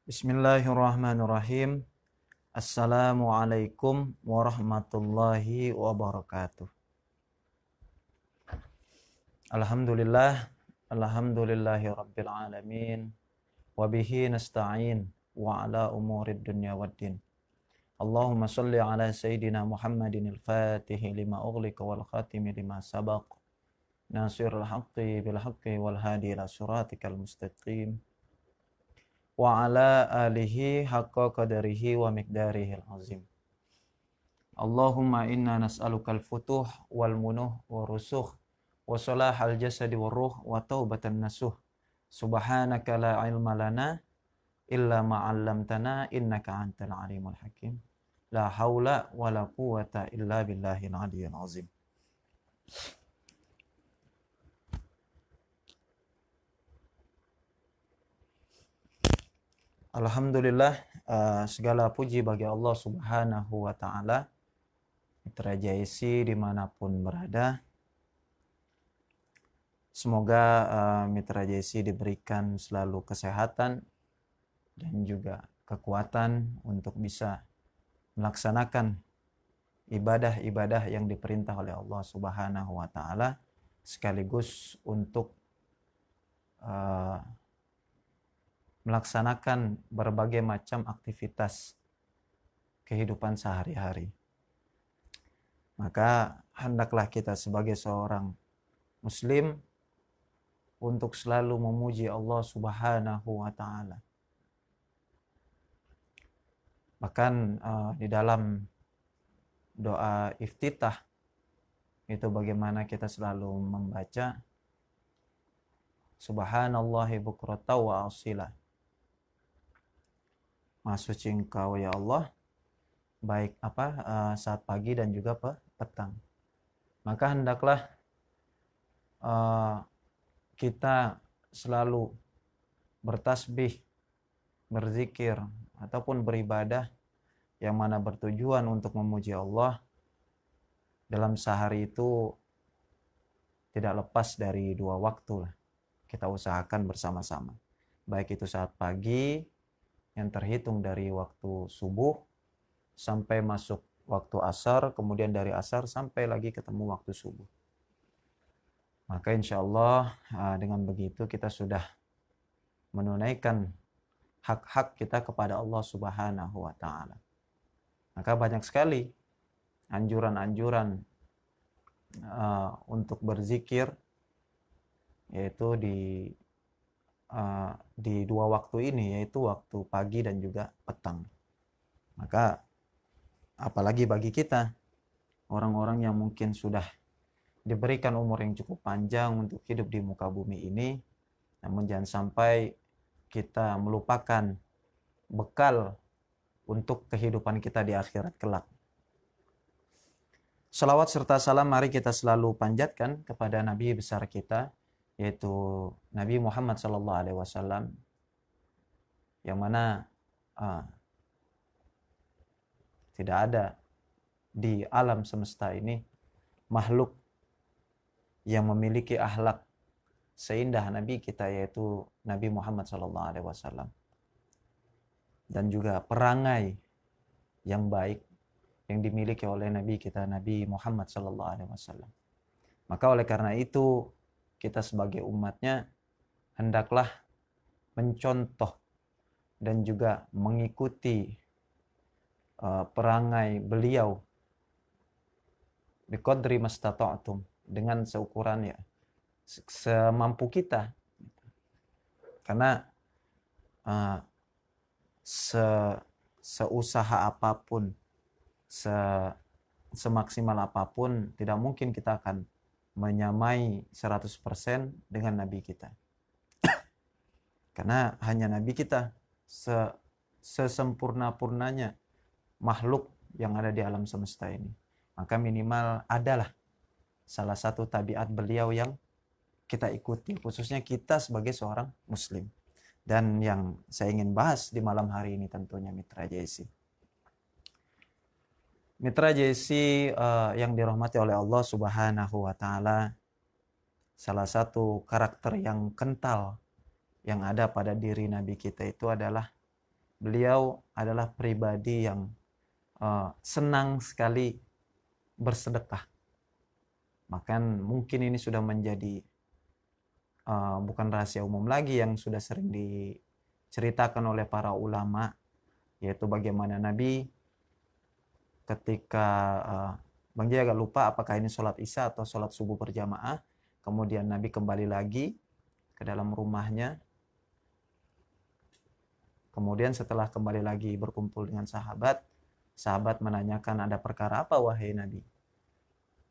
Bismillahirrahmanirrahim. Assalamualaikum warahmatullahi wabarakatuh. Alhamdulillah, alhamdulillahi rabbil alamin. Wabihi nasta'in wa ala umurid dunya waddin. Allahumma salli ala sayyidina Muhammadin al-fatihi lima ughliqa wal khatimi lima sabaq. Nasirul haqqi bil haqqi wal hadi ila siratikal mustaqim. Wa ala alihi haqqa qadarihi wa miqdarihil azim. Allahumma inna nas'alukal futuh wal munuh wa rusukh wa salahal jasadi wa ruh wa taubatan nasuh. Subhanaka la ilma lana illa ma 'allamtana innaka antal alimul hakim. La haula wa la quwwata illa billahil aliyyil azim. Alhamdulillah, segala puji bagi Allah Subhanahu wa Ta'ala, Mitra JSC dimanapun berada. Semoga Mitra JSC diberikan selalu kesehatan dan juga kekuatan untuk bisa melaksanakan ibadah-ibadah yang diperintah oleh Allah Subhanahu wa Ta'ala, sekaligus untuk melaksanakan berbagai macam aktivitas kehidupan sehari-hari. Maka hendaklah kita sebagai seorang muslim untuk selalu memuji Allah Subhanahu wa Ta'ala. Bahkan di dalam doa iftitah itu bagaimana kita selalu membaca Subhanallahi bukrata wa asila. Maha suci Engkau ya Allah, baik saat pagi dan juga petang. Maka hendaklah kita selalu bertasbih, berzikir ataupun beribadah yang mana bertujuan untuk memuji Allah dalam sehari itu tidak lepas dari 2 waktu lah. Kita usahakan bersama-sama. Baik itu saat pagi yang terhitung dari waktu subuh sampai masuk waktu asar, kemudian dari asar sampai lagi ketemu waktu subuh. Maka insya Allah dengan begitu kita sudah menunaikan hak-hak kita kepada Allah Subhanahu wa Ta'ala. Maka banyak sekali anjuran-anjuran untuk berzikir, yaitu di 2 waktu ini, yaitu waktu pagi dan juga petang. Maka apalagi bagi kita orang-orang yang mungkin sudah diberikan umur yang cukup panjang untuk hidup di muka bumi ini, namun jangan sampai kita melupakan bekal untuk kehidupan kita di akhirat kelak. Salawat serta salam mari kita selalu panjatkan kepada Nabi besar kita, yaitu Nabi Muhammad SAW, yang mana tidak ada di alam semesta ini makhluk yang memiliki akhlak seindah Nabi kita, yaitu Nabi Muhammad SAW, dan juga perangai yang baik yang dimiliki oleh Nabi kita, Nabi Muhammad SAW. Maka oleh karena itu kita sebagai umatnya hendaklah mencontoh dan juga mengikuti perangai beliau biqadri mastata'tum, dengan seukuran ya semampu kita. Karena seusaha apapun, semaksimal apapun, tidak mungkin kita akan menyamai 100% dengan Nabi kita. Karena hanya Nabi kita sesempurna-purnanya makhluk yang ada di alam semesta ini. Maka minimal adalah salah satu tabiat beliau yang kita ikuti, khususnya kita sebagai seorang muslim. Dan yang saya ingin bahas di malam hari ini tentunya Mitra JSC. Mitra JSC yang dirahmati oleh Allah Subhanahu wa Ta'ala, salah satu karakter yang kental yang ada pada diri Nabi kita itu adalah beliau adalah pribadi yang senang sekali bersedekah. Bahkan mungkin ini sudah menjadi bukan rahasia umum lagi yang sudah sering diceritakan oleh para ulama, yaitu bagaimana Nabi ketika Bang Jaya agak lupa apakah ini sholat isya atau sholat subuh berjamaah, kemudian Nabi kembali lagi ke dalam rumahnya, kemudian setelah kembali lagi berkumpul dengan sahabat menanyakan, ada perkara apa wahai Nabi?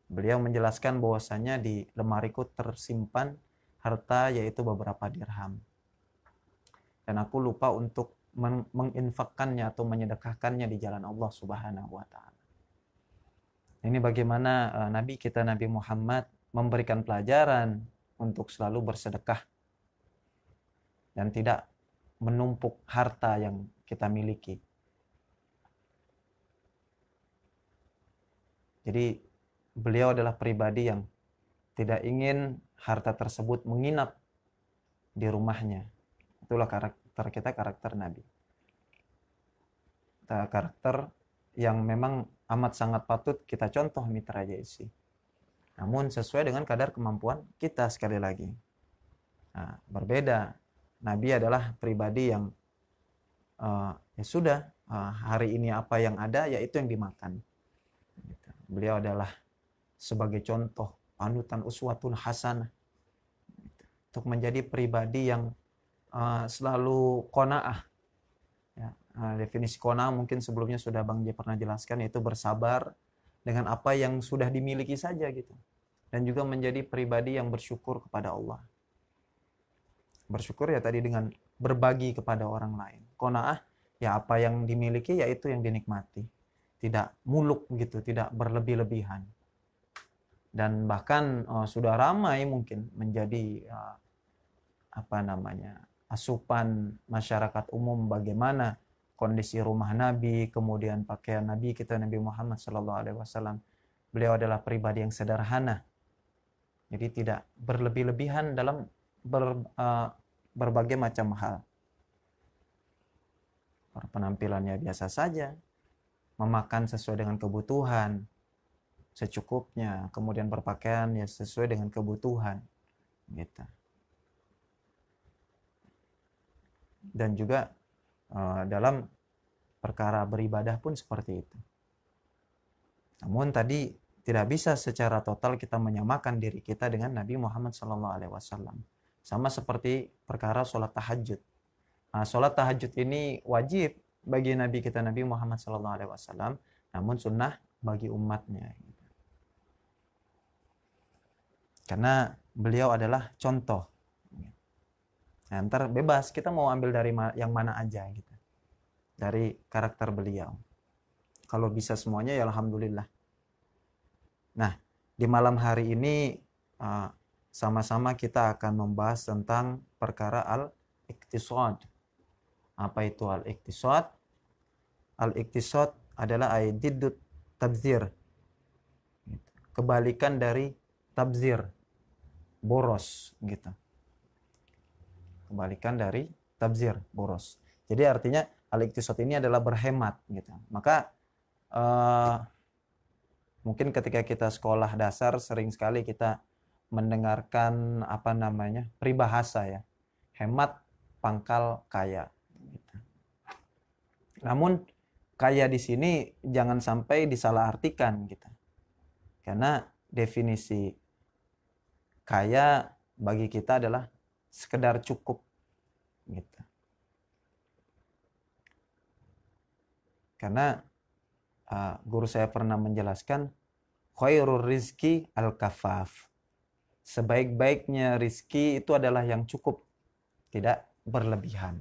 Beliau menjelaskan bahwasanya di lemariku tersimpan harta yaitu beberapa dirham. Dan aku lupa untuk menginfakkannya atau menyedekahkannya di jalan Allah Subhanahu wa taala. Ini bagaimana Nabi Muhammad memberikan pelajaran untuk selalu bersedekah dan tidak menumpuk harta yang kita miliki. Jadi beliau adalah pribadi yang tidak ingin harta tersebut menginap di rumahnya. Itulah karakter kita, karakter Nabi. Karakter yang memang amat sangat patut kita contoh mitra JSC. Namun sesuai dengan kadar kemampuan kita sekali lagi. Nah, berbeda. Nabi adalah pribadi yang ya sudah, hari ini apa yang ada ya itu yang dimakan. Beliau adalah sebagai contoh panutan uswatun hasanah untuk menjadi pribadi yang selalu qanaah. Ya, definisi qanaah mungkin sebelumnya sudah Bang J pernah jelaskan, yaitu bersabar dengan apa yang sudah dimiliki saja gitu. Dan juga menjadi pribadi yang bersyukur kepada Allah. Bersyukur ya tadi dengan berbagi kepada orang lain. Qanaah ya apa yang dimiliki yaitu yang dinikmati. Tidak muluk gitu, tidak berlebih-lebihan. Dan bahkan sudah ramai mungkin menjadi asupan masyarakat umum bagaimana kondisi rumah Nabi, kemudian pakaian Nabi kita Nabi Muhammad SAW. Beliau adalah pribadi yang sederhana, jadi tidak berlebih-lebihan dalam berbagai macam hal. Penampilannya biasa saja, memakan sesuai dengan kebutuhan, secukupnya, kemudian berpakaian ya sesuai dengan kebutuhan, gitu. Dan juga dalam perkara beribadah pun seperti itu. Namun tadi tidak bisa secara total kita menyamakan diri kita dengan Nabi Muhammad SAW. Sama seperti perkara sholat tahajud. Sholat tahajud ini wajib bagi Nabi kita Nabi Muhammad SAW, namun sunnah bagi umatnya. Karena beliau adalah contoh. Nah, ntar bebas, kita mau ambil dari yang mana aja gitu. Dari karakter beliau. Kalau bisa semuanya ya alhamdulillah. Nah, di malam hari ini sama-sama kita akan membahas tentang perkara al-iqtisad. Apa itu al-iqtisad? Al-iqtisad adalah diddut tabzir. Kebalikan dari tabzir, boros gitu. Kebalikan dari tabzir, boros. Jadi artinya al-iqtisad ini adalah berhemat gitu. Maka mungkin ketika kita sekolah dasar sering sekali kita mendengarkan peribahasa ya. Hemat pangkal kaya gitu. Namun kaya di sini jangan sampai disalahartikan gitu. Karena definisi kaya bagi kita adalah sekedar cukup gitu. Karena guru saya pernah menjelaskan khairur rizki al-kafaf. Sebaik-baiknya rizki itu adalah yang cukup, tidak berlebihan.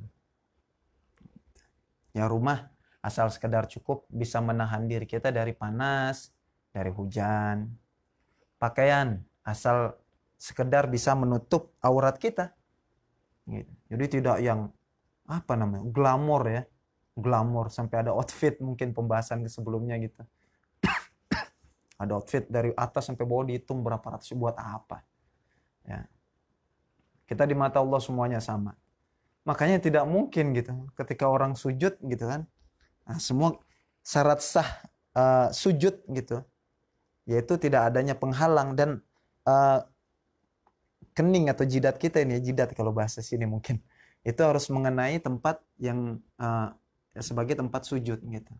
Ya rumah asal sekedar cukup bisa menahan diri kita dari panas, dari hujan. Pakaian asal sekedar bisa menutup aurat kita. Gitu. Jadi tidak yang glamor ya, glamor sampai ada outfit, mungkin pembahasan sebelumnya gitu. Ada outfit dari atas sampai bawah dihitung berapa ratus, buat apa? Ya. Kita di mata Allah semuanya sama. Makanya tidak mungkin gitu ketika orang sujud gitu kan. Nah, semua syarat sah sujud gitu, yaitu tidak adanya penghalang dan kening atau jidat kita ini, jidat kalau bahasa sini mungkin, itu harus mengenai tempat yang sebagai tempat sujud gitu.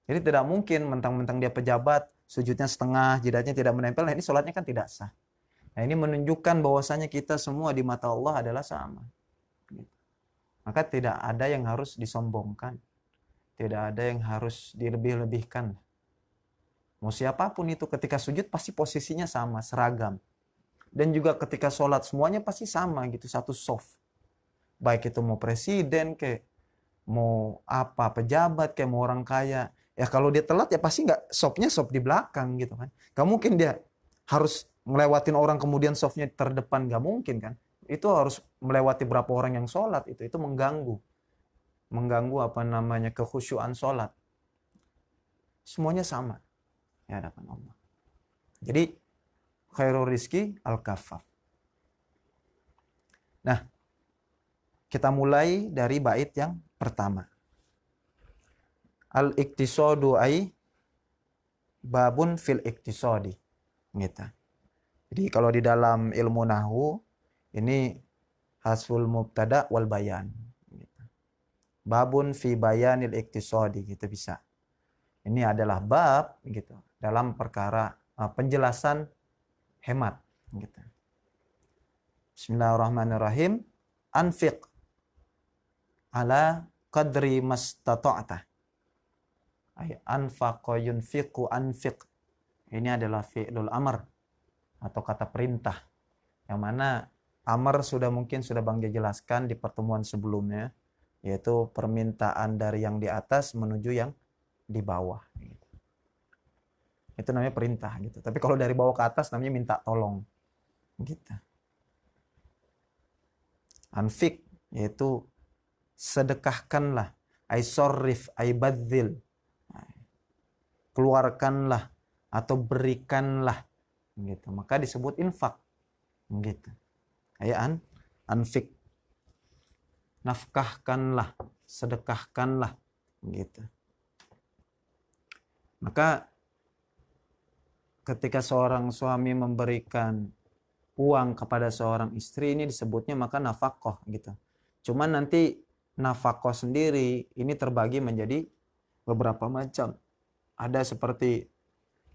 Jadi tidak mungkin mentang-mentang dia pejabat, sujudnya setengah, jidatnya tidak menempel, nah ini sholatnya kan tidak sah. Nah ini menunjukkan bahwasanya kita semua di mata Allah adalah sama. Gitu. Maka tidak ada yang harus disombongkan. Tidak ada yang harus dilebih-lebihkan. Mau siapapun itu ketika sujud pasti posisinya sama, seragam. Dan juga ketika sholat semuanya pasti sama gitu, satu soft. Baik itu mau presiden, kayak mau apa, pejabat, kayak mau orang kaya. Ya kalau dia telat ya pasti nggak softnya soft di belakang gitu kan. Gak mungkin dia harus ngelewatin orang kemudian softnya terdepan, gak mungkin kan. Itu harus melewati berapa orang yang sholat, itu mengganggu. Mengganggu apa namanya kekhusyuan sholat. Semuanya sama di hadapan Allah. Jadi khairul rizki al-kafaf. Nah, kita mulai dari bait yang pertama. Al-iktisadu ay babun fil iktisadi. Gitu. Jadi kalau di dalam ilmu nahwu ini hasful mubtada wal bayan. Gitu. Babun fi bayanil iktisadi gitu bisa. Ini adalah bab gitu dalam perkara penjelasan hemat gitu. Bismillahirrahmanirrahim. Anfiq ala qadri mastata'ta. Ay anfaqa yunfiqu anfiq. Ini adalah fi'lul amr atau kata perintah. Yang mana amr mungkin sudah Bang jelaskan di pertemuan sebelumnya, yaitu permintaan dari yang di atas menuju yang di bawah. Itu namanya perintah gitu. Tapi kalau dari bawah ke atas namanya minta tolong. Gitu. Anfik yaitu sedekahkanlah, ay sorrif, ay badzil. Keluarkanlah atau berikanlah gitu. Maka disebut infak. Gitu. Ayat anfik. Nafkahkanlah, sedekahkanlah gitu. Maka ketika seorang suami memberikan uang kepada seorang istri ini disebutnya maka nafkah gitu. Cuman nanti nafkah sendiri ini terbagi menjadi beberapa macam. Ada seperti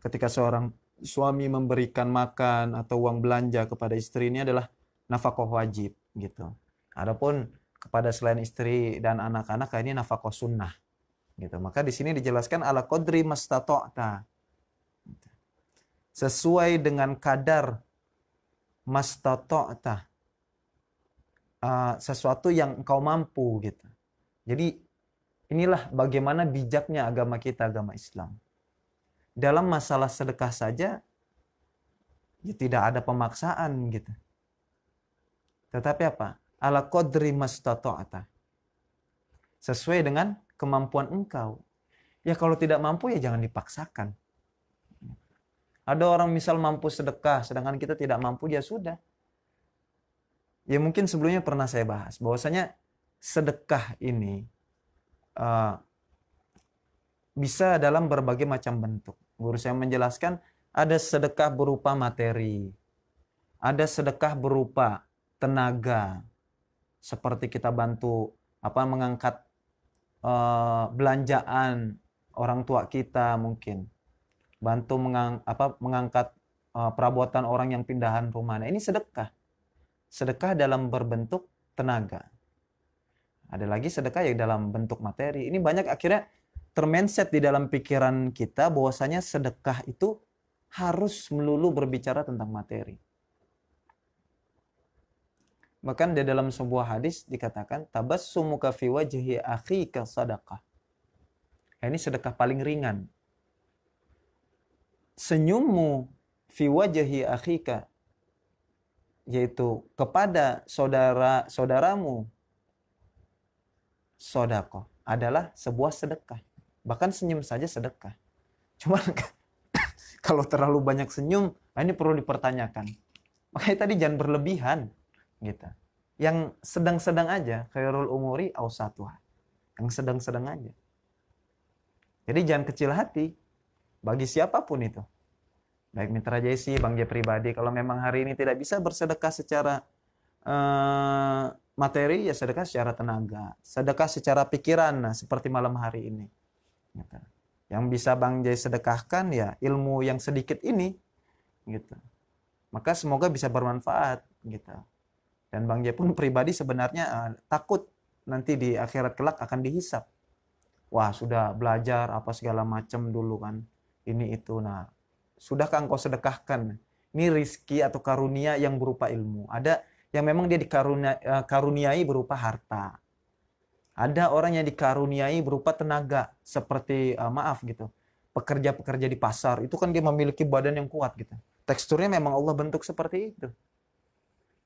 ketika seorang suami memberikan makan atau uang belanja kepada istri ini adalah nafkah wajib gitu. Adapun kepada selain istri dan anak-anak ini nafkah sunnah gitu. Maka di sini dijelaskan ala qadri mastata'ta. Sesuai dengan kadar mastata'ta. Sesuatu yang engkau mampu gitu. Jadi inilah bagaimana bijaknya agama kita, agama Islam. Dalam masalah sedekah saja ya tidak ada pemaksaan gitu. Tetapi apa? Ala qadri mastata'ta. Sesuai dengan kemampuan engkau. Ya kalau tidak mampu ya jangan dipaksakan. Ada orang misal mampu sedekah sedangkan kita tidak mampu, ya sudah. Ya mungkin sebelumnya pernah saya bahas bahwasanya sedekah ini bisa dalam berbagai macam bentuk. Guru saya menjelaskan ada sedekah berupa materi, ada sedekah berupa tenaga, seperti kita bantu mengangkat belanjaan orang tua kita mungkin, bantu mengangkat perabotan orang yang pindahan rumah. Nah, ini sedekah. Sedekah dalam berbentuk tenaga. Ada lagi sedekah yang dalam bentuk materi. Ini banyak akhirnya termindset di dalam pikiran kita bahwasanya sedekah itu harus melulu berbicara tentang materi. Bahkan di dalam sebuah hadis dikatakan tabassumuka fi wajhi akhika sadaqah. Ini sedekah paling ringan. Senyummu fi wajhi akhika, yaitu kepada saudaramu, sodako adalah sebuah sedekah. Bahkan senyum saja sedekah. Cuma kalau terlalu banyak senyum, ini perlu dipertanyakan. Makanya tadi jangan berlebihan, gitu. Yang sedang-sedang aja, khairul umuri awsatuha. Yang sedang-sedang aja. Jadi jangan kecil hati bagi siapapun itu. Baik Mitra Jesi, Bang J pribadi, kalau memang hari ini tidak bisa bersedekah secara materi, ya sedekah secara tenaga. Sedekah secara pikiran, nah, seperti malam hari ini. Gitu. Yang bisa Bang J sedekahkan ya ilmu yang sedikit ini. Gitu. Maka semoga bisa bermanfaat. Gitu. Dan Bang J pun pribadi sebenarnya takut nanti di akhirat kelak akan dihisap. Wah, sudah belajar apa segala macam dulu kan. Ini itu. Nah, sudahkah engkau sedekahkan? Ini rizki atau karunia yang berupa ilmu. Ada yang memang dia dikaruniai berupa harta. Ada orang yang dikaruniai berupa tenaga. Seperti, maaf gitu, pekerja-pekerja di pasar. Itu kan dia memiliki badan yang kuat gitu. Teksturnya memang Allah bentuk seperti itu.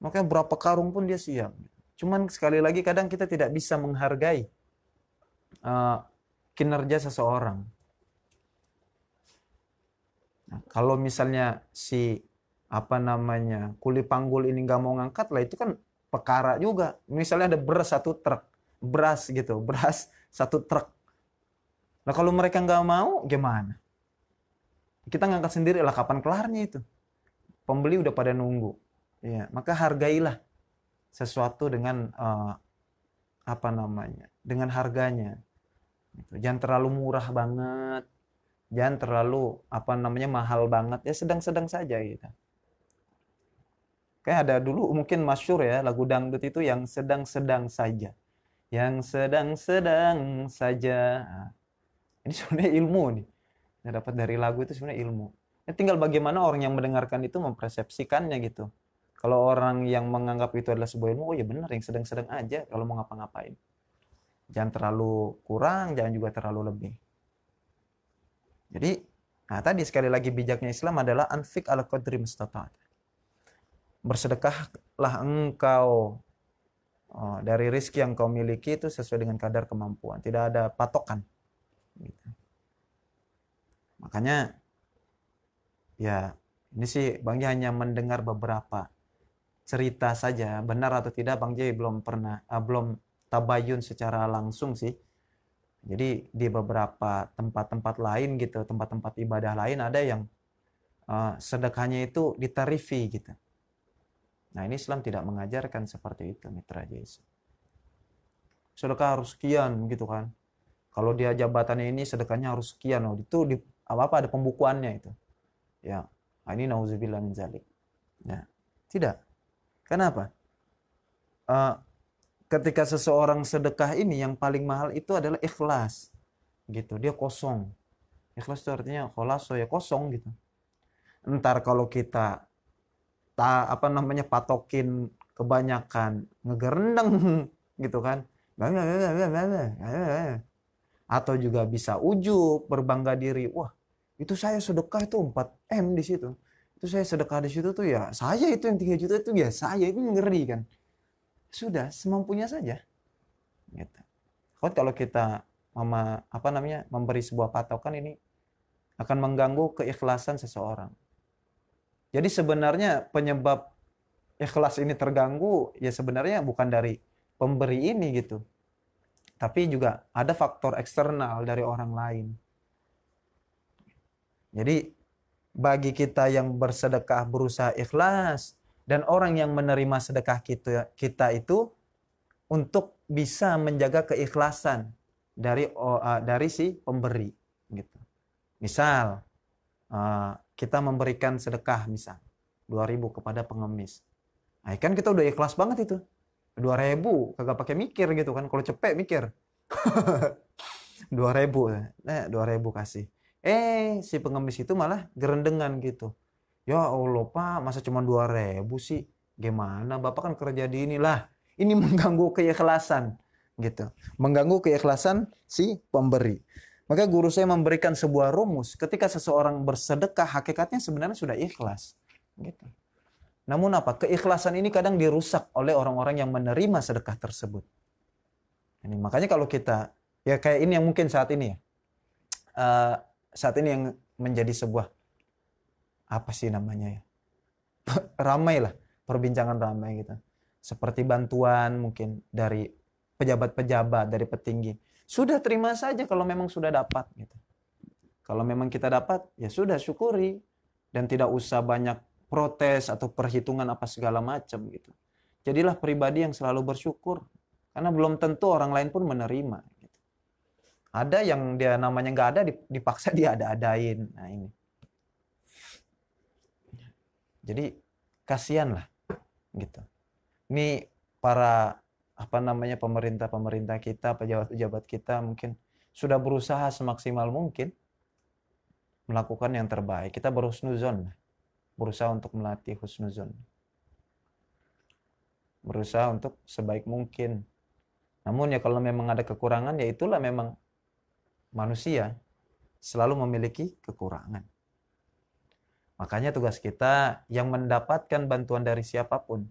Makanya berapa karung pun dia siap. Cuman sekali lagi kadang kita tidak bisa menghargai kinerja seseorang. Nah, kalau misalnya si kuli panggul ini nggak mau ngangkat lah, itu kan perkara juga. Misalnya ada beras satu truk, beras satu truk. Nah kalau mereka nggak mau, gimana? Kita ngangkat sendiri lah, kapan kelarnya itu? Pembeli udah pada nunggu. Ya, maka hargailah sesuatu dengan dengan harganya. Jangan terlalu murah banget. Jangan terlalu mahal banget, ya sedang-sedang saja gitu. Kayak ada dulu mungkin masyhur ya lagu dangdut itu yang sedang-sedang saja. Yang sedang-sedang saja. Nah, ini sebenarnya ilmu nih. Yang dapat dari lagu itu sebenarnya ilmu. Ya, tinggal bagaimana orang yang mendengarkan itu mempersepsikannya gitu. Kalau orang yang menganggap itu adalah sebuah ilmu, oh ya benar yang sedang-sedang aja kalau mau ngapa-ngapain. Jangan terlalu kurang, jangan juga terlalu lebih. Jadi, nah tadi sekali lagi bijaknya Islam adalah anfik ala qadri mustata'at. Bersedekahlah engkau dari rezeki yang kau miliki itu sesuai dengan kadar kemampuan. Tidak ada patokan. Gitu. Makanya, ya ini sih Bang Jai hanya mendengar beberapa cerita saja. Benar atau tidak Bang Jai belum tabayun secara langsung sih. Jadi di beberapa tempat-tempat lain gitu, tempat-tempat ibadah lain ada yang sedekahnya itu ditarifi gitu. Nah ini Islam tidak mengajarkan seperti itu Mitra Jais. Sedekah harus sekian gitu kan. Kalau dia jabatannya ini sedekahnya harus sekian. Itu ada pembukuannya itu. Ya, ini nauzubillah min zalik. Ya, tidak. Kenapa? Ketika seseorang sedekah ini yang paling mahal itu adalah ikhlas gitu, dia kosong. Ikhlas itu artinya kholaso, ya kosong gitu. Entar kalau kita patokin kebanyakan ngegerendeng gitu kan, atau juga bisa ujub, berbangga diri, wah itu saya sedekah itu 4M di situ, itu saya sedekah di situ tuh ya saya itu yang 3 juta itu ya saya, itu ngeri kan. Sudah semampunya saja gitu. Kalau kita memberi sebuah patokan, ini akan mengganggu keikhlasan seseorang. Jadi sebenarnya penyebab ikhlas ini terganggu ya sebenarnya bukan dari pemberi ini gitu, tapi juga ada faktor eksternal dari orang lain. Jadi bagi kita yang bersedekah berusaha ikhlas, dan orang yang menerima sedekah kita itu untuk bisa menjaga keikhlasan dari si pemberi gitu. Misal kita memberikan sedekah misal 2.000 kepada pengemis. Nah, kan kita udah ikhlas banget itu. 2.000 kagak pakai mikir gitu kan. Kalau cepet mikir. 2.000. 2.000 kasih. Si pengemis itu malah gerendengan gitu. Ya Allah Pak, masa cuma 2.000 sih? Gimana? Bapak kan kerja di inilah. Ini mengganggu keikhlasan gitu. Mengganggu keikhlasan si pemberi. Maka guru saya memberikan sebuah rumus. Ketika seseorang bersedekah, hakikatnya sebenarnya sudah ikhlas. Gitu. Namun apa? Keikhlasan ini kadang dirusak oleh orang-orang yang menerima sedekah tersebut. Ini makanya kalau kita, ya kayak ini yang mungkin saat ini ya. Saat ini yang menjadi sebuah apa sih namanya ya, ramai lah, perbincangan ramai gitu. seperti bantuan mungkin dari pejabat-pejabat, dari petinggi. Sudah terima saja kalau memang sudah dapat gitu. Kalau memang kita dapat, ya sudah syukuri dan tidak usah banyak protes atau perhitungan apa segala macam gitu. Jadilah pribadi yang selalu bersyukur karena belum tentu orang lain pun menerima gitu. Ada yang dia namanya nggak ada dipaksa dia ada-adain. Nah ini. Jadi kasihan lah gitu. Ini para pemerintah kita, pejabat-pejabat kita mungkin sudah berusaha semaksimal mungkin melakukan yang terbaik. Kita berhusnuzon, berusaha untuk melatih husnuzon. Berusaha untuk sebaik mungkin. Namun ya kalau memang ada kekurangan, ya itulah memang manusia selalu memiliki kekurangan. Makanya tugas kita yang mendapatkan bantuan dari siapapun,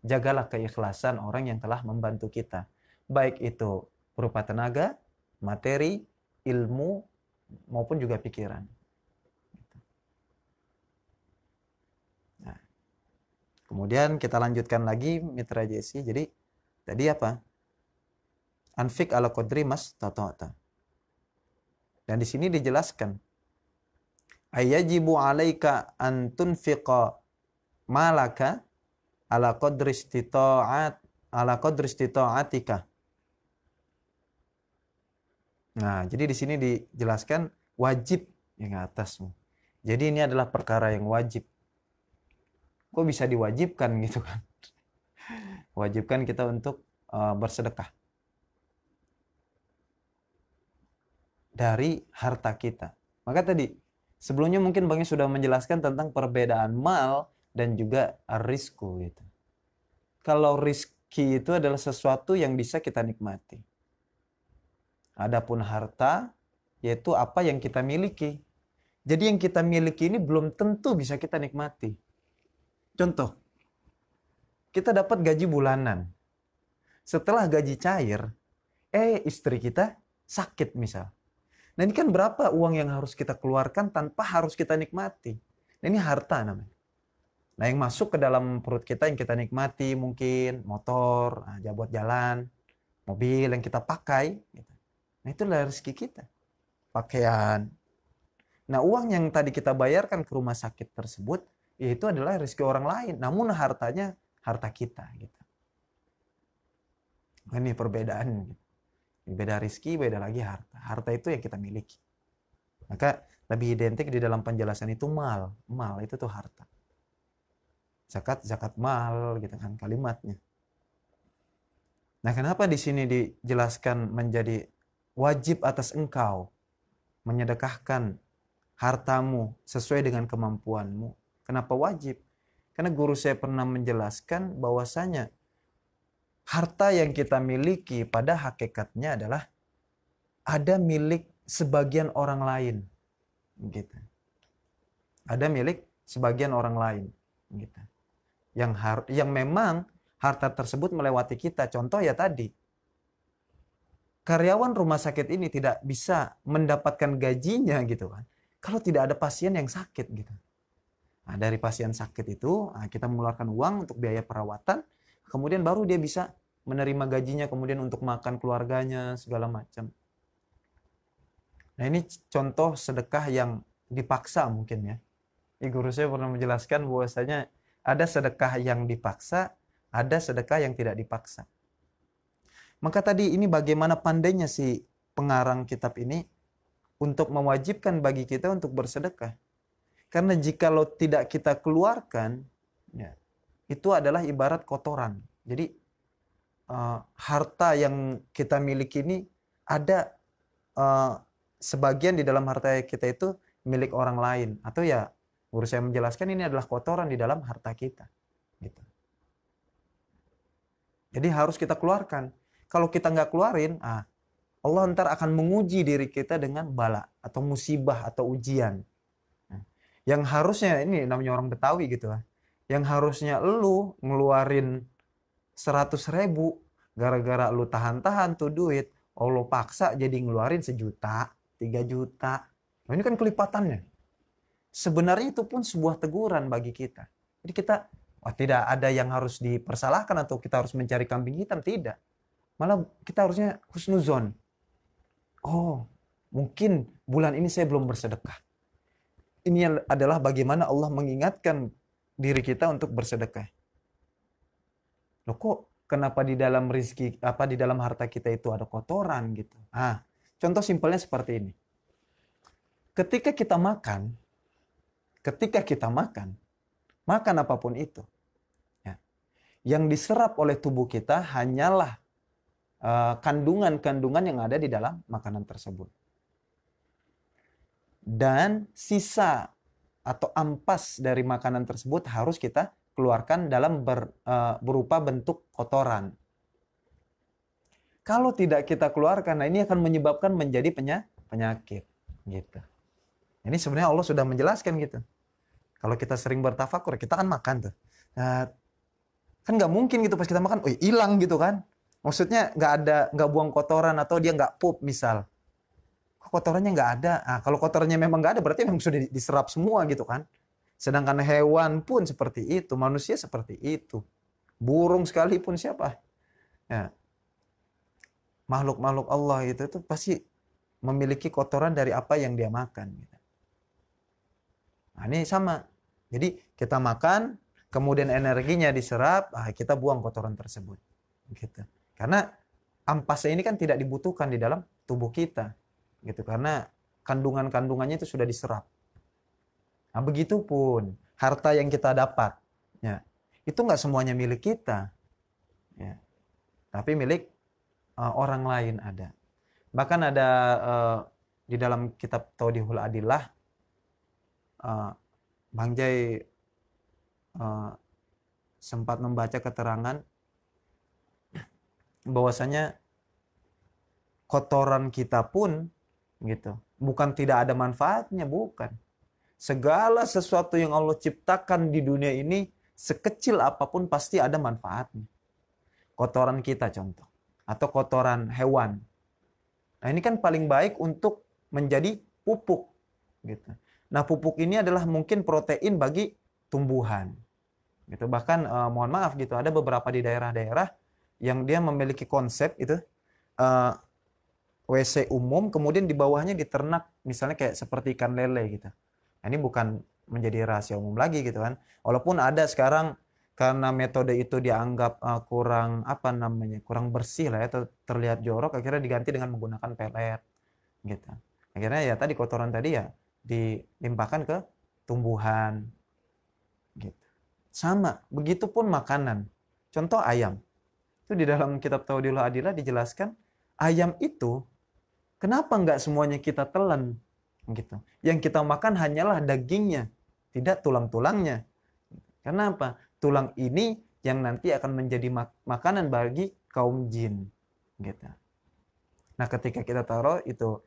jagalah keikhlasan orang yang telah membantu kita. Baik itu berupa tenaga, materi, ilmu, maupun juga pikiran. Nah, kemudian kita lanjutkan lagi Mitra Jesi. Jadi tadi apa? Anfik ala qadri mas tata'ata. Dan di sini dijelaskan ayajibu alaika an tunfiqa malaka ala qadri istita'atika. Nah, jadi di sini dijelaskan wajib yang atasmu. Jadi ini adalah perkara yang wajib. Kok bisa diwajibkan gitu kan? Wajibkan kita untuk bersedekah dari harta kita. Maka tadi sebelumnya mungkin Bang sudah menjelaskan tentang perbedaan mal dan juga rizku gitu. Kalau rizki itu adalah sesuatu yang bisa kita nikmati. Adapun harta yaitu apa yang kita miliki. Jadi yang kita miliki ini belum tentu bisa kita nikmati. Contoh, kita dapat gaji bulanan. Setelah gaji cair, istri kita sakit misal. Nah ini kan berapa uang yang harus kita keluarkan tanpa harus kita nikmati. Nah, ini harta namanya. Nah yang masuk ke dalam perut kita yang kita nikmati mungkin motor, buat jalan, mobil yang kita pakai. Gitu. Nah itulah rezeki kita. Pakaian. Nah uang yang tadi kita bayarkan ke rumah sakit tersebut, ya itu adalah rezeki orang lain. Namun hartanya harta kita. Gitu. Nah, ini perbedaan. Gitu. Beda rezeki, beda lagi harta. Harta itu yang kita miliki. Maka lebih identik di dalam penjelasan itu mal. Mal itu tuh harta. Zakat mal gitu kan kalimatnya. Nah, kenapa di sini dijelaskan menjadi wajib atas engkau menyedekahkan hartamu sesuai dengan kemampuanmu? Kenapa wajib? Karena guru saya pernah menjelaskan bahwasanya harta yang kita miliki pada hakikatnya adalah ada milik sebagian orang lain, gitu. Ada milik sebagian orang lain, gitu. Yang memang harta tersebut melewati kita. Contoh ya tadi, karyawan rumah sakit ini tidak bisa mendapatkan gajinya, gitu kan, kalau tidak ada pasien yang sakit, gitu. Nah, dari pasien sakit itu kita mengeluarkan uang untuk biaya perawatan. Kemudian baru dia bisa menerima gajinya, kemudian untuk makan keluarganya, segala macam. Nah ini contoh sedekah yang dipaksa mungkin ya. Guru saya pernah menjelaskan bahwasanya ada sedekah yang dipaksa, ada sedekah yang tidak dipaksa. Maka tadi ini bagaimana pandainya si pengarang kitab ini untuk mewajibkan bagi kita untuk bersedekah. Karena jikalau tidak kita keluarkan, ya, itu adalah ibarat kotoran. Jadi harta yang kita miliki ini ada sebagian di dalam harta kita itu milik orang lain. Atau ya, guru saya menjelaskan ini adalah kotoran di dalam harta kita. Gitu. Jadi harus kita keluarkan. Kalau kita nggak keluarin, Allah ntar akan menguji diri kita dengan bala atau musibah atau ujian. Yang harusnya, ini namanya orang Betawi gitu lah. Yang harusnya lu ngeluarin 100.000 gara-gara lu tahan-tahan tuh duit, Allah paksa jadi ngeluarin 1 juta, 3 juta. Nah ini kan kelipatannya. Sebenarnya itu pun sebuah teguran bagi kita. Jadi kita tidak ada yang harus dipersalahkan atau kita harus mencari kambing hitam, tidak. Malah kita harusnya husnuzon. Oh, mungkin bulan ini saya belum bersedekah. Ini adalah bagaimana Allah mengingatkan diri kita untuk bersedekah. Loh kok kenapa di dalam rezeki, di dalam harta kita itu ada kotoran gitu. Contoh simpelnya seperti ini. Ketika kita makan apapun itu, ya, yang diserap oleh tubuh kita hanyalah kandungan-kandungan yang ada di dalam makanan tersebut. Dan sisa atau ampas dari makanan tersebut harus kita keluarkan dalam berupa bentuk kotoran. Kalau tidak kita keluarkan, nah ini akan menyebabkan menjadi penyakit. Gitu. Ini sebenarnya Allah sudah menjelaskan gitu. Kalau kita sering bertafakur, kita kan makan tuh. Nah, kan nggak mungkin gitu pas kita makan, hilang gitu kan. Maksudnya nggak buang kotoran atau dia nggak pup misal. Kotorannya nggak ada. Kalau kotorannya memang nggak ada, berarti memang sudah diserap semua gitu kan. Sedangkan hewan pun seperti itu, manusia seperti itu. Burung sekalipun siapa? Ya. Makhluk-makhluk Allah itu pasti memiliki kotoran dari apa yang dia makan. Gitu. Nah, ini sama. Jadi kita makan, kemudian energinya diserap, kita buang kotoran tersebut. Gitu. Karena ampasnya ini kan tidak dibutuhkan di dalam tubuh kita. Gitu, karena kandungan-kandungannya itu sudah diserap. Nah, begitupun harta yang kita dapat, ya, itu nggak semuanya milik kita, ya, tapi milik orang lain ada. Bahkan ada di dalam kitab Tawdihul Adillah, Bang Jai sempat membaca keterangan bahwasanya kotoran kita pun gitu, bukan tidak ada manfaatnya, bukan. Segala sesuatu yang Allah ciptakan di dunia ini, sekecil apapun pasti ada manfaatnya. Kotoran kita contoh, atau kotoran hewan. Nah ini kan paling baik untuk menjadi pupuk. Gitu. Nah pupuk ini adalah mungkin protein bagi tumbuhan. Gitu. Bahkan mohon maaf gitu, ada beberapa di daerah-daerah yang dia memiliki konsep itu, WC umum, kemudian di bawahnya diternak, misalnya kayak seperti ikan lele gitu. Nah, ini bukan menjadi rahasia umum lagi gitu kan. Walaupun ada sekarang karena metode itu dianggap kurang bersih lah ya, atau terlihat jorok, akhirnya diganti dengan menggunakan pelet gitu. Akhirnya ya tadi kotoran tadi ya dilimpahkan ke tumbuhan gitu. Sama, begitupun makanan. Contoh ayam. Itu di dalam kitab Tawdihul Adillah dijelaskan, ayam itu kenapa nggak semuanya kita telan gitu. Yang kita makan hanyalah dagingnya, tidak tulang-tulangnya. Kenapa? Tulang ini yang nanti akan menjadi makanan bagi kaum jin gitu. Nah, ketika kita taruh itu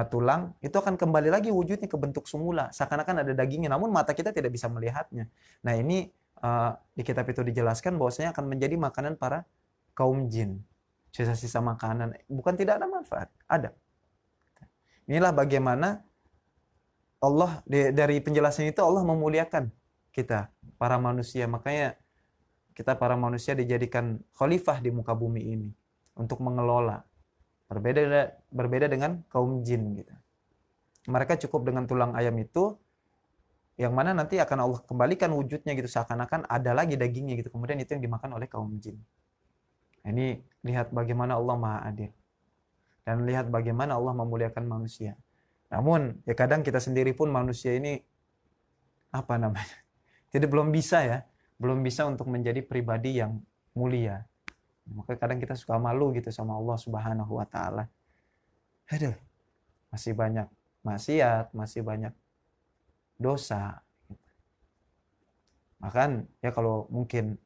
tulang, itu akan kembali lagi wujudnya ke bentuk semula, seakan-akan ada dagingnya, namun mata kita tidak bisa melihatnya. Nah, ini di kitab itu dijelaskan bahwasanya akan menjadi makanan para kaum jin. Sisa-sisa makanan, bukan tidak ada manfaat, ada. Inilah bagaimana Allah, dari penjelasan itu Allah memuliakan kita, para manusia. Makanya kita para manusia dijadikan khalifah di muka bumi ini untuk mengelola. Berbeda dengan kaum jin gitu. Mereka cukup dengan tulang ayam itu, yang mana nanti akan Allah kembalikan wujudnya gitu, seakan-akan ada lagi dagingnya gitu. Kemudian itu yang dimakan oleh kaum jin. Ini lihat bagaimana Allah Maha Adil. Dan lihat bagaimana Allah memuliakan manusia. Namun ya kadang kita sendiri pun manusia ini belum bisa untuk menjadi pribadi yang mulia. Maka kadang kita suka malu gitu sama Allah Subhanahu wa taala. Masih banyak maksiat, masih banyak dosa. Bahkan ya kalau mungkin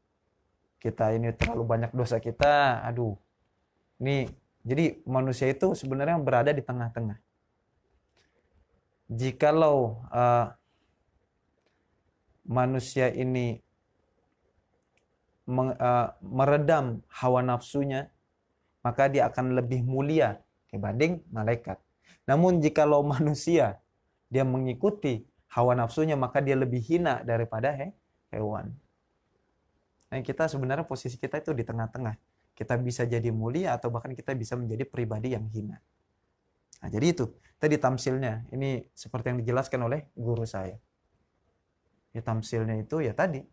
kita ini terlalu banyak dosa kita, ini jadi manusia itu sebenarnya berada di tengah-tengah. Jikalau manusia ini meredam hawa nafsunya, maka dia akan lebih mulia dibanding malaikat. Namun jikalau manusia dia mengikuti hawa nafsunya, maka dia lebih hina daripada hewan. Nah, kita sebenarnya posisi kita itu di tengah-tengah. Kita bisa jadi mulia atau bahkan kita bisa menjadi pribadi yang hina. Nah, jadi itu tadi tamsilnya. Ini seperti yang dijelaskan oleh guru saya. Ya, tamsilnya itu ya tadi,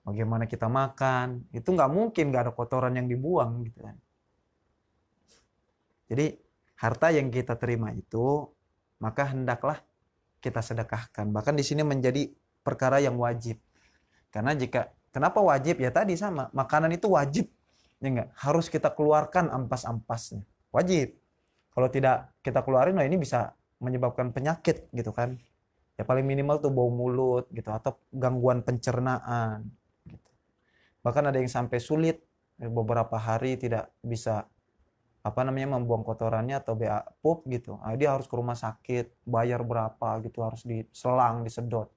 bagaimana kita makan, itu nggak mungkin nggak ada kotoran yang dibuang gitu kan. Jadi harta yang kita terima itu maka hendaklah kita sedekahkan. Bahkan di sini menjadi perkara yang wajib. Karena kenapa wajib? Ya tadi sama, makanan itu wajib. Ya enggak, harus kita keluarkan ampas-ampasnya. Wajib. Kalau tidak kita keluarin, nah ini bisa menyebabkan penyakit gitu kan. Ya paling minimal tuh bau mulut gitu atau gangguan pencernaan gitu. Bahkan ada yang sampai sulit beberapa hari tidak bisa membuang kotorannya atau pup gitu. Nah, dia harus ke rumah sakit, bayar berapa gitu, harus diselang, disedot.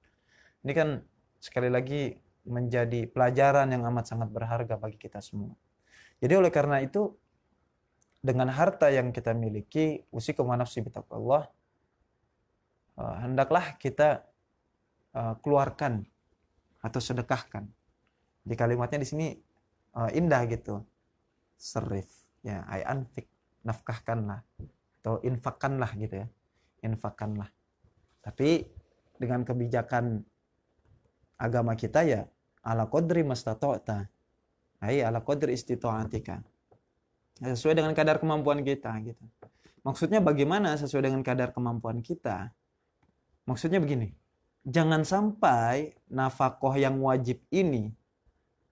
Ini kan sekali lagi menjadi pelajaran yang amat sangat berharga bagi kita semua. Jadi oleh karena itu, dengan harta yang kita miliki, usikum wa nafsi bitaqwallah, hendaklah kita keluarkan atau sedekahkan. Di kalimatnya di sini indah gitu. Serif, ya, ay anfik, nafkahkanlah atau infakkanlah gitu ya. Infakkanlah. Tapi dengan kebijakan agama kita ya ala qadri mastata'ta. Ai ala qadri istita'atika. Sesuai dengan kadar kemampuan kita gitu. Maksudnya bagaimana sesuai dengan kadar kemampuan kita? Maksudnya begini. Jangan sampai nafkah yang wajib ini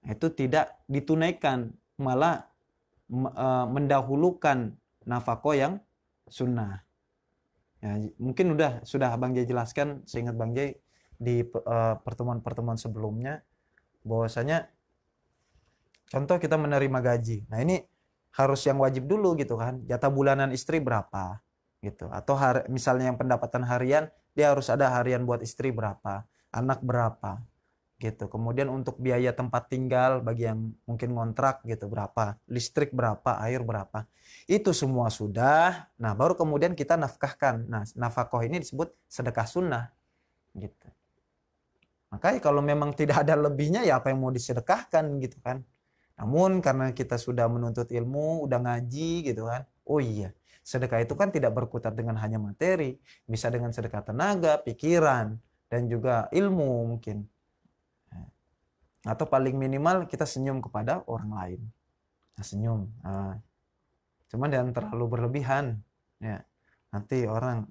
itu tidak ditunaikan, malah mendahulukan nafkah yang sunnah. Ya, mungkin sudah Bang Jai jelaskan, seingat Bang Jai di pertemuan-pertemuan sebelumnya, bahwasanya contoh kita menerima gaji. Nah ini harus yang wajib dulu gitu kan. Jatah bulanan istri berapa gitu. Atau misalnya yang pendapatan harian, dia harus ada harian buat istri berapa, anak berapa gitu. Kemudian untuk biaya tempat tinggal bagi yang mungkin ngontrak gitu berapa, listrik berapa, air berapa. Itu semua sudah. Nah, baru kemudian kita nafkahkan. Nah, nafkah ini disebut sedekah sunnah gitu. Makanya kalau memang tidak ada lebihnya ya apa yang mau disedekahkan gitu kan. Namun karena kita sudah menuntut ilmu, udah ngaji gitu kan. Oh iya, sedekah itu kan tidak berkutat dengan hanya materi, bisa dengan sedekah tenaga, pikiran, dan juga ilmu mungkin. Atau paling minimal kita senyum kepada orang lain. Nah, senyum. Cuman jangan terlalu berlebihan. Ya. Nanti orang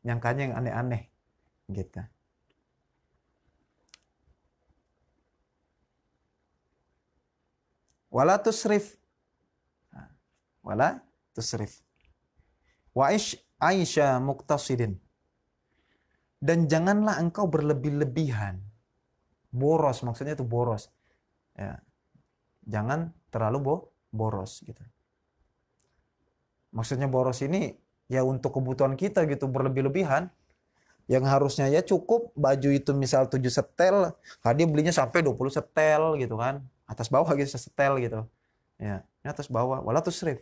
nyangkanya yang aneh-aneh. Gitu. Wala tusrif. Wala tusrif. Wa Aisyah muqtasidin. Dan janganlah engkau berlebih-lebihan. Boros, maksudnya itu boros. Ya. Jangan terlalu boros gitu. Maksudnya boros ini ya untuk kebutuhan kita gitu, berlebih-lebihan. Yang harusnya ya cukup baju itu misal 7 setel, dia belinya sampai 20 setel gitu kan. Atas bawah gitu setel gitu. Ya, ini atas bawah, wala tusrif.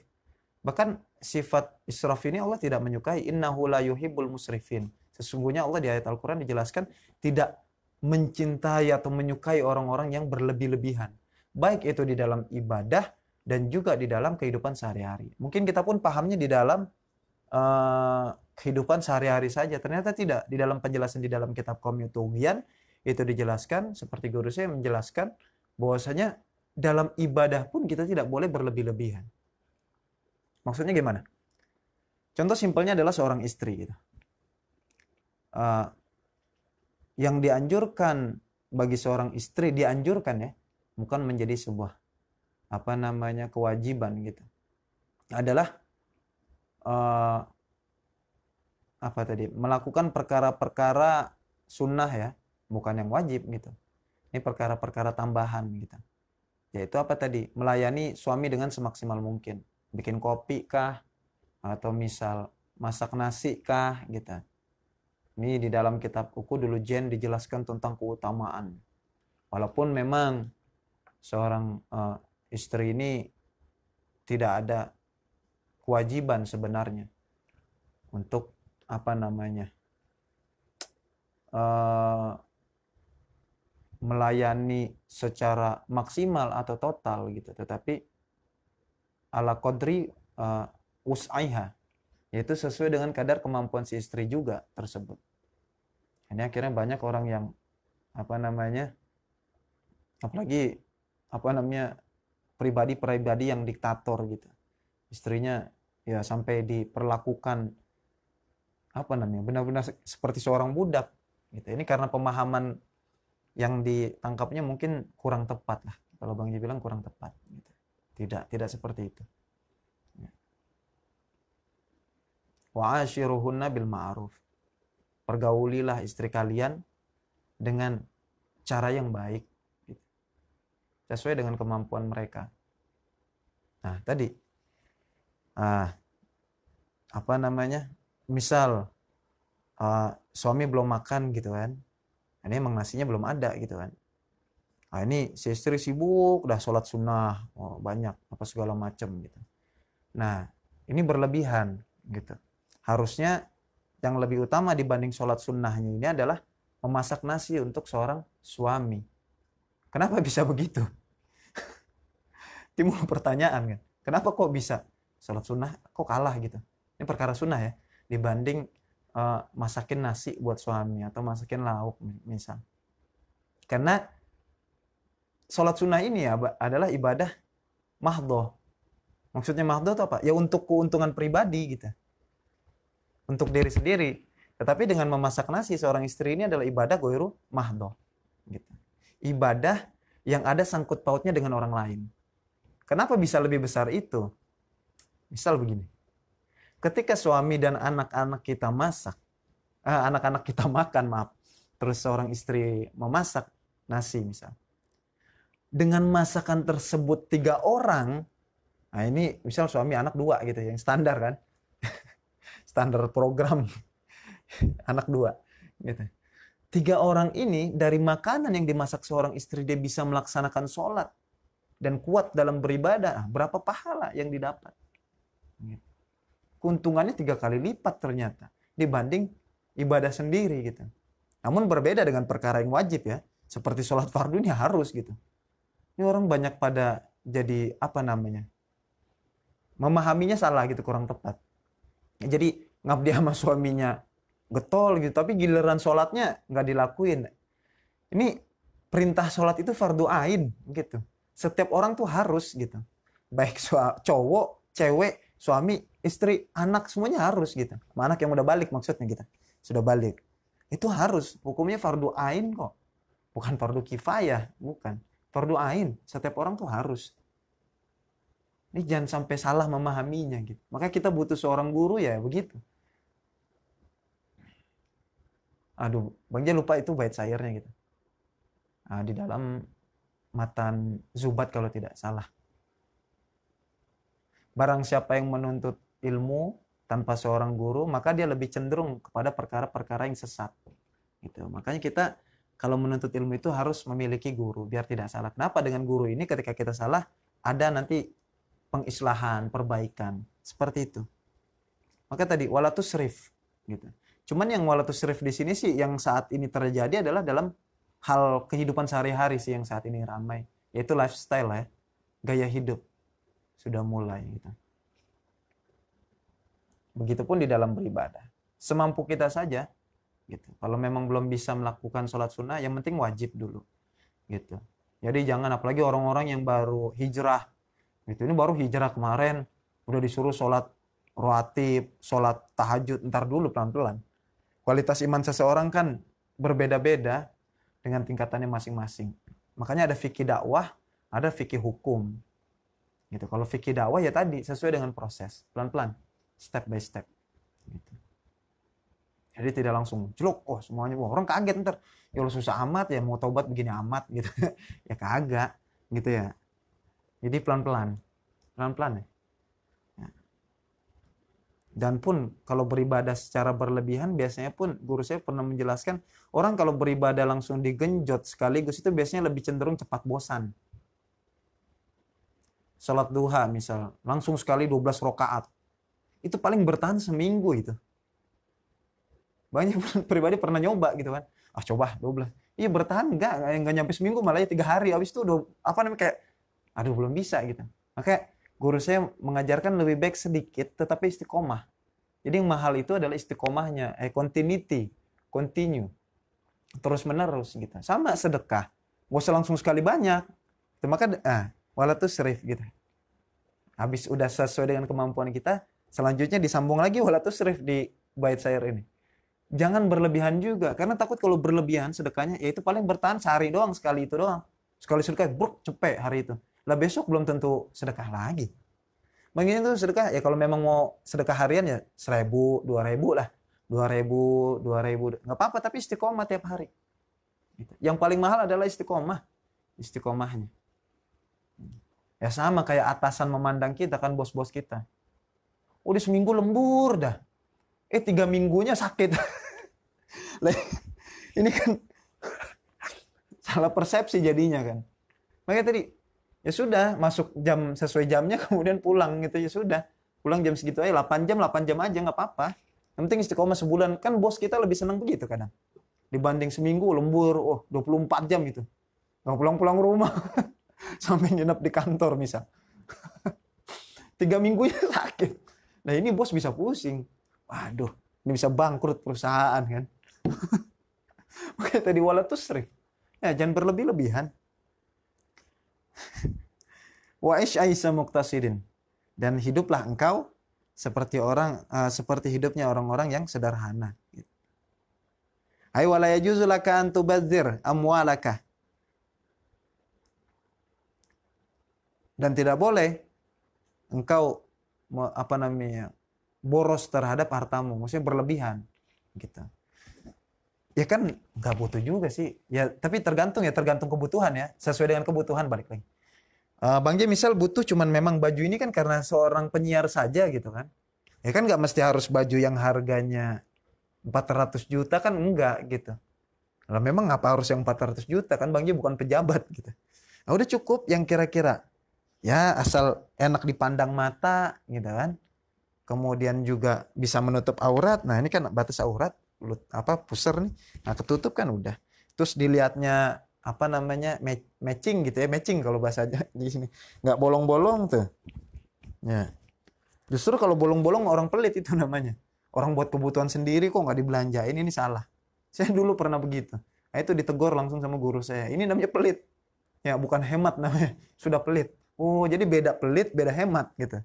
Bahkan sifat israf ini Allah tidak menyukai, innahu la yuhibbul musrifin. Sesungguhnya Allah di ayat Al-Qur'an dijelaskan tidak mencintai atau menyukai orang-orang yang berlebih-lebihan. Baik itu di dalam ibadah dan juga di dalam kehidupan sehari-hari. Mungkin kita pun pahamnya di dalam kehidupan sehari-hari saja. Ternyata tidak. Di dalam penjelasan di dalam kitab Qaumut Tughyan itu dijelaskan, seperti guru saya menjelaskan, bahwasanya dalam ibadah pun kita tidak boleh berlebih-lebihan. Maksudnya gimana? Contoh simpelnya adalah seorang istri gitu. Yang dianjurkan bagi seorang istri, dianjurkan ya, bukan menjadi sebuah kewajiban gitu, adalah melakukan perkara-perkara sunnah ya, bukan yang wajib gitu. Ini perkara-perkara tambahan gitu. Yaitu melayani suami dengan semaksimal mungkin. Bikin kopi kah, atau misal masak nasi kah gitu. Ini di dalam kitab Uqudul Jen dijelaskan tentang keutamaan. Walaupun memang seorang istri ini tidak ada kewajiban sebenarnya untuk melayani secara maksimal atau total gitu, tetapi ala qadri wus'aiha, yaitu sesuai dengan kadar kemampuan si istri juga tersebut. Ini akhirnya banyak orang yang apalagi pribadi-pribadi yang diktator gitu. Istrinya ya sampai diperlakukan benar-benar seperti seorang budak gitu. Ini karena pemahaman yang ditangkapnya mungkin kurang tepat lah. Kalau Bang Ji bilang kurang tepat gitu. Tidak seperti itu. Wa ashiruhunna bil ma'ruf. Pergaulilah istri kalian dengan cara yang baik gitu. Sesuai dengan kemampuan mereka. Nah, tadi misal suami belum makan gitu kan. Ini emang nasinya belum ada gitu kan. Nah, ini si istri sibuk udah sholat sunnah, banyak apa segala macam gitu. Nah, ini berlebihan gitu. Harusnya yang lebih utama dibanding sholat sunnahnya ini adalah memasak nasi untuk seorang suami. Kenapa bisa begitu? Timbul pertanyaan kan. Kenapa kok bisa sholat sunnah kok kalah gitu? Ini perkara sunnah ya. Dibanding masakin nasi buat suami atau masakin lauk misal. Karena sholat sunnah ini ya adalah ibadah mahdhah. Maksudnya mahdhah itu apa? Ya untuk keuntungan pribadi gitu. Untuk diri sendiri. Tetapi dengan memasak nasi seorang istri ini adalah ibadah ghairu mahdhah. Gitu. Ibadah yang ada sangkut pautnya dengan orang lain. Kenapa bisa lebih besar itu? Misal begini. Ketika suami dan anak-anak kita anak-anak kita makan, terus seorang istri memasak nasi misal. Dengan masakan tersebut 3 orang, nah ini misal suami anak 2 gitu, yang standar kan. Standar program anak 2 gitu. 3 orang ini dari makanan yang dimasak seorang istri dia bisa melaksanakan sholat dan kuat dalam beribadah. Berapa pahala yang didapat? Gitu. Keuntungannya 3 kali lipat ternyata dibanding ibadah sendiri gitu. Namun berbeda dengan perkara yang wajib ya, seperti sholat fardu ini harus gitu. Ini orang banyak pada jadi memahaminya salah gitu, kurang tepat. Jadi ngabdi sama suaminya getol gitu, tapi giliran sholatnya nggak dilakuin. Ini perintah sholat itu fardu ain gitu. Setiap orang tuh harus gitu. Baik cowok, cewek, suami, istri, anak, semuanya harus gitu. Anak yang udah balik maksudnya gitu. Sudah balik. Itu harus. Hukumnya fardu ain kok. Bukan fardu kifayah. Bukan. Fardu ain. Setiap orang tuh harus. Ini jangan sampai salah memahaminya gitu. Maka kita butuh seorang guru ya begitu. Aduh, Bang Jal lupa itu bait syairnya gitu. Di dalam matan Zubat kalau tidak salah. Barang siapa yang menuntut ilmu tanpa seorang guru, maka dia lebih cenderung kepada perkara-perkara yang sesat. Gitu. Makanya kita kalau menuntut ilmu itu harus memiliki guru biar tidak salah. Kenapa? Dengan guru ini ketika kita salah ada nanti pengislahan, perbaikan. Seperti itu. Maka tadi walatusrif gitu. Cuman yang walatusrif di sini sih yang saat ini terjadi adalah dalam hal kehidupan sehari-hari sih yang saat ini ramai, yaitu lifestyle ya. Gaya hidup sudah mulai gitu. Begitupun di dalam beribadah. Semampu kita saja gitu. Kalau memang belum bisa melakukan sholat sunnah, yang penting wajib dulu gitu. Jadi jangan, apalagi orang-orang yang baru hijrah gitu. Ini baru hijrah kemarin udah disuruh sholat rawatib, sholat tahajud, ntar dulu pelan-pelan. Kualitas iman seseorang kan berbeda-beda dengan tingkatannya masing-masing. Makanya ada fikih dakwah, ada fikih hukum. Gitu. Kalau fikih dakwah ya tadi sesuai dengan proses, pelan-pelan, step by step. Gitu. Jadi tidak langsung celuk, semuanya orang kaget ntar. Ya Allah susah amat ya mau taubat begini amat gitu. Ya kagak gitu ya. Jadi pelan-pelan ya. Dan pun kalau beribadah secara berlebihan biasanya pun guru saya pernah menjelaskan orang kalau beribadah langsung digenjot sekaligus itu biasanya lebih cenderung cepat bosan. Salat duha misal langsung sekali 12 rakaat itu paling bertahan seminggu itu. Banyak pribadi pernah nyoba gitu kan, coba 12 Iya bertahan enggak nyampe seminggu, malah ya 3 hari. Habis itu udah apa namanya kayak aduh belum bisa gitu. Makanya guru saya mengajarkan lebih baik sedikit tetapi istiqomah. Jadi yang mahal itu adalah istiqomahnya, continuity, continue, terus menerus gitu. Sama sedekah, gak usah langsung sekali banyak. Maka wala tusrif gitu. Habis udah sesuai dengan kemampuan kita, selanjutnya disambung lagi wala tusrif di bait syair ini. Jangan berlebihan juga, karena takut kalau berlebihan sedekahnya, ya itu paling bertahan sehari doang, sekali itu doang. Sekali sedekah, bruk, cepet hari itu. Lah besok belum tentu sedekah lagi. Bagian itu sedekah, ya kalau memang mau sedekah harian ya 1.000, 2.000 lah. 2.000, 2.000, nggak apa-apa, tapi istiqomah tiap hari. Yang paling mahal adalah istiqomahnya. Ya sama kayak atasan memandang kita kan, bos-bos kita. Udah seminggu lembur dah. 3 minggunya sakit. Ini kan salah persepsi jadinya kan. Makanya tadi ya sudah masuk jam sesuai jamnya kemudian pulang gitu ya sudah. Pulang jam segitu aja 8 jam aja nggak apa-apa. Yang penting istiqomah sebulan. Kan bos kita lebih senang begitu kadang. Dibanding seminggu lembur 24 jam itu. Nggak pulang-pulang rumah. Sampai nginep di kantor misal. 3 minggunya sakit. Nah ini bos bisa pusing. Waduh, ini bisa bangkrut perusahaan kan. Makanya tadi wala tusrif. Ya jangan berlebih-lebihan. Wa ish aisa muqtasidin. Dan hiduplah engkau seperti seperti hidupnya orang-orang yang sederhana. Ay wala yajuzu laka an tubadzir amwalaka. Dan tidak boleh engkau boros terhadap hartamu, maksudnya berlebihan gitu. Ya kan nggak butuh juga sih. Ya tapi tergantung kebutuhan ya, sesuai dengan kebutuhan balik lagi. Bang J misal butuh cuman memang baju ini kan karena seorang penyiar saja gitu kan. Ya kan nggak mesti harus baju yang harganya 400 juta kan enggak gitu. Lah memang ngapa harus yang 400 juta kan Bang J bukan pejabat gitu. Nah, udah cukup yang kira-kira ya asal enak dipandang mata gitu kan. Kemudian juga bisa menutup aurat. Nah, ini kan batas aurat, pusar nih. Nah, ketutup kan udah. Terus dilihatnya matching gitu ya, matching kalau bahasanya di sini. Nggak bolong-bolong tuh. Ya. Justru kalau bolong-bolong orang pelit itu namanya. Orang buat kebutuhan sendiri kok nggak dibelanjain, ini salah. Saya dulu pernah begitu. Nah, itu ditegur langsung sama guru saya. Ini namanya pelit. Ya, bukan hemat namanya. Sudah pelit. Oh, jadi beda pelit, beda hemat gitu.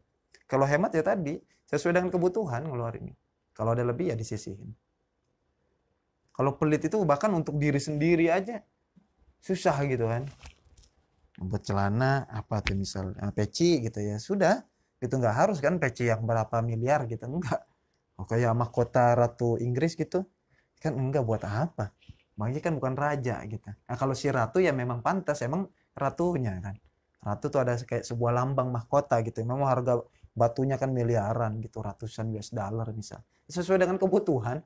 Kalau hemat ya tadi, sesuai dengan kebutuhan ngeluarin. Kalau ada lebih ya disisihin. Kalau pelit itu bahkan untuk diri sendiri aja susah gitu kan. Buat celana apa tuh misal peci gitu ya. Sudah, itu nggak harus kan peci yang berapa miliar gitu, enggak. Oh, kayak mahkota Ratu Inggris gitu. Kan enggak, buat apa? Makanya kan bukan raja gitu. Nah, kalau si ratu ya memang pantas, emang ratunya kan. Ratu tuh ada kayak sebuah lambang mahkota gitu. Memang harga batunya kan miliaran gitu, ratusan US dollar misal. Sesuai dengan kebutuhan.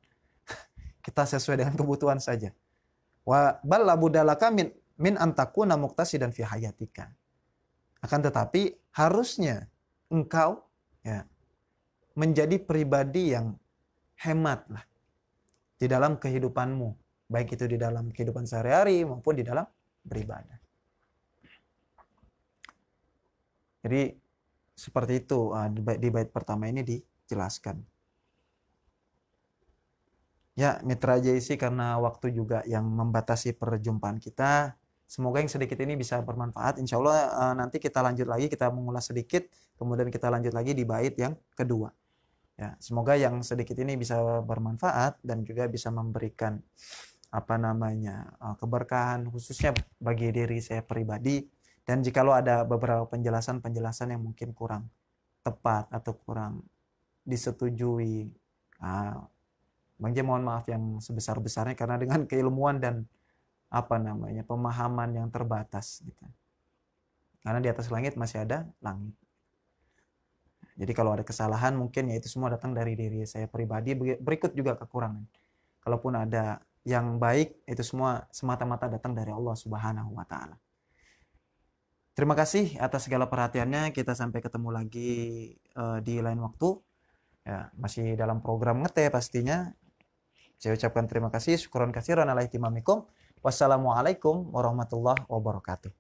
Kita sesuai dengan kebutuhan saja. Wa bal labudalaka min antakuna muqtasidan fi hayatika. Akan tetapi harusnya engkau ya menjadi pribadi yang hemat lah di dalam kehidupanmu, baik itu di dalam kehidupan sehari-hari maupun di dalam beribadah. Jadi seperti itu di bait pertama ini dijelaskan. Ya, Mitra JC, karena waktu juga yang membatasi perjumpaan kita, semoga yang sedikit ini bisa bermanfaat. Insya Allah nanti kita lanjut lagi, kita mengulas sedikit, kemudian kita lanjut lagi di bait yang kedua. Ya, semoga yang sedikit ini bisa bermanfaat dan juga bisa memberikan keberkahan khususnya bagi diri saya pribadi. Dan jikalau ada beberapa penjelasan yang mungkin kurang tepat atau kurang disetujui, Bang J mohon maaf yang sebesar-besarnya karena dengan keilmuan dan pemahaman yang terbatas gitu. Karena di atas langit masih ada langit. Jadi kalau ada kesalahan mungkin ya itu semua datang dari diri saya pribadi, berikut juga kekurangan. Kalaupun ada yang baik, itu semua semata-mata datang dari Allah Subhanahu wa taala. Terima kasih atas segala perhatiannya. Kita sampai ketemu lagi di lain waktu. Ya, masih dalam program Ngete pastinya. Saya ucapkan terima kasih. Syukron katsiran ala ihtimamikum. Wassalamualaikum warahmatullahi wabarakatuh.